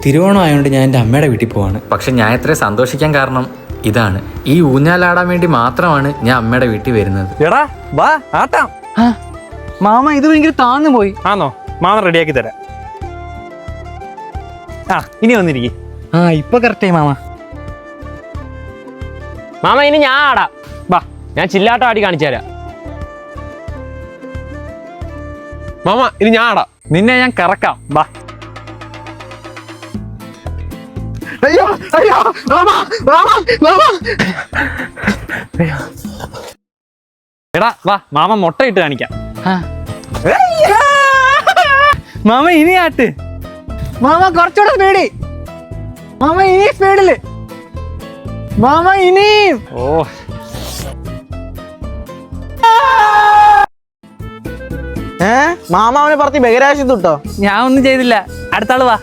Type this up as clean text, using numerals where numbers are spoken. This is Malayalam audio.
തിരുവോണം ആയതുകൊണ്ട് ഞാൻ എൻ്റെ അമ്മയുടെ വീട്ടിൽ പോവാണ്. പക്ഷെ ഞാൻ ഇത്രയും സന്തോഷിക്കാൻ കാരണം ഇതാണ്. ഈ ഊഞ്ഞാലാടാൻ വേണ്ടി മാത്രമാണ് ഞാൻ അമ്മയുടെ വീട്ടിൽ വരുന്നത്. എടാ വാ ആട്ടാം. മാമ ഇത് ഭയങ്കര താന്നു പോയി. ആണോ? മാമ റെഡിയാക്കി തരാം. ഇനി വന്നിരിക്കും. ഇപ്പൊ കറക്റ്റായി മാമ. മാമ ഇനി ഞാൻ ആടാം. വാ, ഞാൻ ചില്ലാട്ടം ആടി കാണിച്ചു തരാം. മാമ ഇനി ഞാൻ ആടാം. നിന്നെ ഞാൻ കറക്കാം. വാ. അയ്യോ അയ്യോ മാമ മാമ മാമ. എടാ വാ, മാമ മുട്ട ഇട്ട് കാണിക്കാം. മാമ ഇനി ആട്ട്. മാമ കുറച്ചുകൂടെ സ്പീഡ്. മാമ ഇനി സ്പീഡില്. മാമ ഇനിയും. മാമ അവനെ പറഞ്ഞ് ബഹിരാശത്തു. ഞാൻ ഒന്നും ചെയ്തില്ല. അടുത്ത ആള് വാ.